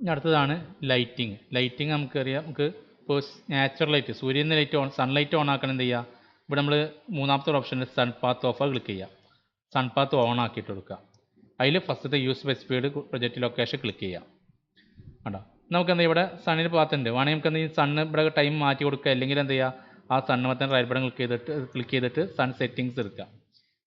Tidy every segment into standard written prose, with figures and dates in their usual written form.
ഇനി അടുത്തതാണ് lighting. Lighting നമുക്കറിയാം, നമുക്ക് ഇപ്പോൾ നാച്ചുറൽ ലൈറ്റ്, സൂര്യൻ നിന്ന് ലൈറ്റ് ഓൺ, സൺലൈറ്റ് ഓൺ ആക്കണം എന്ത് ചെയ്യുക, ഇവിടെ നമ്മൾ മൂന്നാമത്തെ ഒരു ഓപ്ഷനിൽ സൺ പാത്ത് ഓഫ് ക്ലിക്ക് ചെയ്യുക. സൺ പാത്ത് ഓൺ ആക്കിയിട്ട് കൊടുക്കുക. അതിൽ ഫസ്റ്റത്തെ use specified project location click ചെയ്യുക. കണ്ടോ, നമുക്ക് എന്താ ഇവിടെ സണ്ണിന് പാത്തുണ്ട്, വേണമെങ്കിൽ നമുക്ക് എന്തെങ്കിലും സണ്ണ് ഇവിടെ ടൈം മാറ്റി കൊടുക്കുക, അല്ലെങ്കിൽ എന്ത് ചെയ്യുക, ആ സണ്ണ് മൊത്തം റൈറ്റ് ബട്ടൺ ക്ലിക്ക് ചെയ്തിട്ട് സൺ സെറ്റിങ്സ് എടുക്കുക.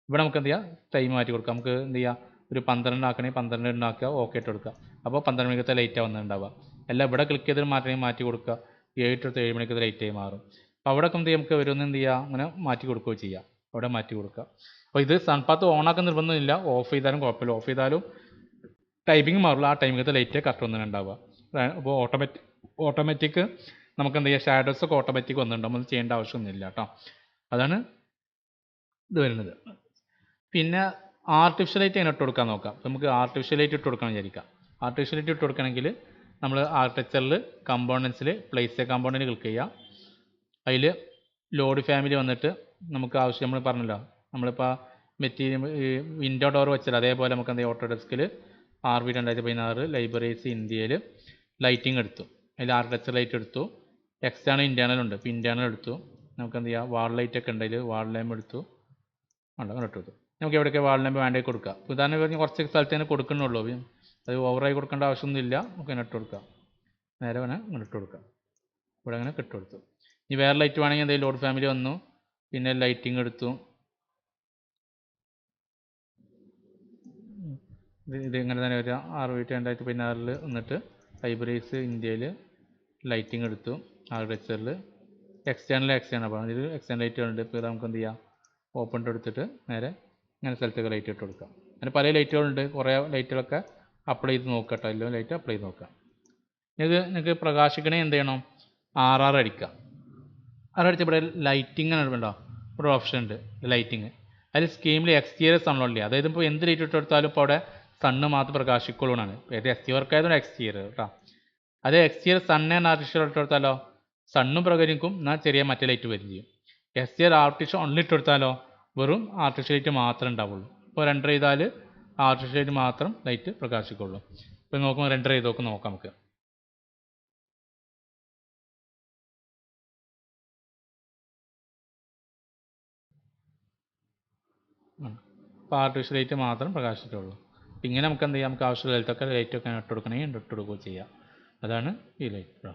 ഇവിടെ നമുക്ക് എന്ത് ചെയ്യുക, ടൈം മാറ്റി കൊടുക്കുക. നമുക്ക് എന്ത് ചെയ്യുക, ഒരു 12 ആക്കണമെങ്കിൽ 12 ഉണ്ടാക്കുക, ഓക്കെ ഇട്ട് കൊടുക്കുക. അപ്പോൾ 12 മണിക്കത്തെ ലൈറ്റാണ് വന്നിട്ടുണ്ടാവുക. എല്ലാം ഇവിടെ ക്ലിക്ക് ചെയ്തിട്ട് മാറ്റണമെങ്കിൽ മാറ്റി കൊടുക്കുക. 7 മണിക്കത്തെ ലൈറ്റായി മാറും. അപ്പോൾ അവിടെ എന്ത് ചെയ്യുക, നമുക്ക് വരുമെന്ന് എന്ത് ചെയ്യുക, അങ്ങനെ മാറ്റി കൊടുക്കുകയോ ചെയ്യുക. അവിടെ മാറ്റി കൊടുക്കുക. അപ്പോൾ ഇത് സൺപാത്ത് ഓണാക്കാൻ നിർബന്ധമില്ല, ഓഫ് ചെയ്താലും കുഴപ്പമില്ല. ഓഫ് ചെയ്താലും ടൈമിങ് മാറില്ല, ആ ടൈമിലത്തെ ലൈറ്റ് കറക്റ്റ് വന്നിട്ടുണ്ടാവുക. അപ്പോൾ ഓട്ടോമാറ്റിക് നമുക്ക് എന്ത് ചെയ്യുക, ഷാഡോസൊക്കെ ഓട്ടോമാറ്റിക് വന്നിട്ടുണ്ടാകും, ഒന്നും ചെയ്യേണ്ട ആവശ്യമൊന്നുമില്ല കേട്ടോ. അതാണ് ഇത് വരുന്നത്. പിന്നെ ആർട്ടിഫിഷ്യൽ ലൈറ്റ് അതിന് ഇട്ട് കൊടുക്കാൻ നോക്കാം. നമുക്ക് ആർട്ടിഫിഷ്യൽ ലൈറ്റ് ഇട്ട് കൊടുക്കണം വിചാരിക്കാം. ആർട്ടിഫിഷ്യൽ ലൈറ്റ് ഇട്ട് കൊടുക്കണമെങ്കിൽ നമ്മൾ ആർക്കിടെക്ചറിൽ കമ്പോണൻസിൽ പ്ലേസ് എ കമ്പോണൻറ്റ് ക്ലിക്ക് ചെയ്യുക. അതിൽ ലോഡ് ഫാമിലി വന്നിട്ട് നമുക്ക് ആവശ്യം, നമ്മൾ പറഞ്ഞല്ലോ, നമ്മളിപ്പോൾ മെറ്റീരിയൽ വിൻഡോ ഡോർ വെച്ചാൽ അതേപോലെ നമുക്ക് എന്തെങ്കിലും ഓട്ടോഡെസ്കിൽ RV 2016 ലൈബ്രറീസ് ഇന്ത്യയിൽ ലൈറ്റിംഗ് എടുത്തു. അതിൽ ആർക്കിടെക്ചർ ലൈറ്റ് എടുത്തു. എക്സ്റ്റേണൽ ഇൻറ്റേർണൽ ഉണ്ട്, ഇപ്പോൾ ഇൻറ്റേർണൽ എടുത്തു. നമുക്ക് എന്ത് ചെയ്യുക, വാൾ ലൈറ്റ് ഒക്കെ ഉണ്ട്, അതിൽ വാൾ ലാമ്പ് എടുത്തു. അങ്ങനെ ഇട്ടു. നമുക്ക് എവിടെയൊക്കെ വാൾ ലാമ്പ് വേണ്ടേ കൊടുക്കുക. ഉദാഹരണം പറഞ്ഞാൽ കുറച്ച് സ്ഥലത്ത് തന്നെ കൊടുക്കുന്നുള്ളൂ, അത് ഓവറായി കൊടുക്കേണ്ട ആവശ്യമൊന്നുമില്ല. നമുക്ക് അങ്ങനെ ഇട്ട് കൊടുക്കാം. നേരെ വേണേൽ അങ്ങനെ ഇട്ട് കൊടുക്കാം. ഇവിടെ അങ്ങനെ ഇട്ട് കൊടുത്തു. ഇനി വേറെ ലൈറ്റ് വേണമെങ്കിൽ എന്തെങ്കിലും ലോഡ് ഫാമിലി വന്നു, പിന്നെ ലൈറ്റിംഗ് എടുത്തു. ഇത് ഇങ്ങനെ തന്നെ വരിക. RV 2016 വന്നിട്ട് ലൈബ്രറീസ് ഇന്ത്യയിൽ ലൈറ്റിംഗ് എടുത്തു. ആർക്കിടെക്ചറിൽ എക്സ്റ്റേണൽ അപ്പോൾ ഇതിൽ എക്സ്റ്റേണൽ ലൈറ്റുകളുണ്ട്. ഇപ്പോൾ നമുക്ക് എന്ത് ചെയ്യാം, ഓപ്പൺ എടുത്തിട്ട് നേരെ ഇങ്ങനെ സ്ഥലത്തൊക്കെ ലൈറ്റ് ഇട്ട് കൊടുക്കാം. അങ്ങനെ പല ലൈറ്റുകളുണ്ട്, കുറേ ലൈറ്റുകളൊക്കെ അപ്ലൈ ചെയ്ത് നോക്കുക കേട്ടോ. എല്ലാം ലൈറ്റ് അപ്ലൈ ചെയ്ത് നോക്കാം. ഇത് നിങ്ങൾക്ക് പ്രകാശിക്കണേ എന്ത് ചെയ്യണം, RR അടിക്കുക. അടിച്ച് ഇവിടെ ലൈറ്റിംഗ് ഉണ്ടോ, ഇവിടെ ഓപ്ഷൻ ഉണ്ട് ലൈറ്റിംഗ്. അതിൽ സ്കീമിൽ എക്സ്റ്റീരിയർ സൺലോഡില്ല, അതായത് ഇപ്പോൾ എന്ത് ലൈറ്റ് ഇട്ട് കൊടുത്താലും ഇപ്പോൾ അവിടെ സണ്ണ് മാത്രം പ്രകാശിക്കുള്ളൂ എന്നാണ്. ഏത് എക്സ്റ്റീരിയർ ആയതുകൊണ്ട് എക്സ്റ്റീരിയർ കേട്ടോ. അത് എക്സ്റ്റീരിയർ സണ്ണ് ആൻഡ് ആർട്ടിഫിഷ്യൽ ഇട്ട് കൊടുത്താലോ സണ്ണും പ്രകാശിക്കും, എന്നാൽ ചെറിയ മറ്റേ ലൈറ്റ് വരും ചെയ്യും. എക്സ്റ്റീരിയർ ആർട്ടിഫിഷ്യൽ ഓൺലി ഇട്ട് കൊടുത്താലോ വെറും ആർട്ടിഫിഷ്യൽ ലൈറ്റ് മാത്രമേ ഉണ്ടാവുള്ളൂ. ഇപ്പോൾ റെൻഡർ ചെയ്താൽ ആർട്ടിഫിഷ്യൽ ലൈറ്റ് മാത്രം ലൈറ്റ് പ്രകാശിക്കുള്ളൂ. ഇപ്പോൾ നോക്കുമ്പോൾ റെൻഡർ ചെയ്ത് നോക്കാം നമുക്ക്. അപ്പോൾ ആർട്ടിഫിഷ്യൽ ലൈറ്റ് മാത്രം പ്രകാശിക്കുള്ളൂ. ഇങ്ങനെ നമുക്ക് എന്ത് ചെയ്യാം, നമുക്ക് ആവശ്യമുള്ള ലൈറ്റൊക്കെ ഇട്ട് കൊടുക്കണമെങ്കിൽ ഇട്ട് കൊടുക്കുകയും ചെയ്യാം. അതാണ് ഈ ലൈറ്റ്.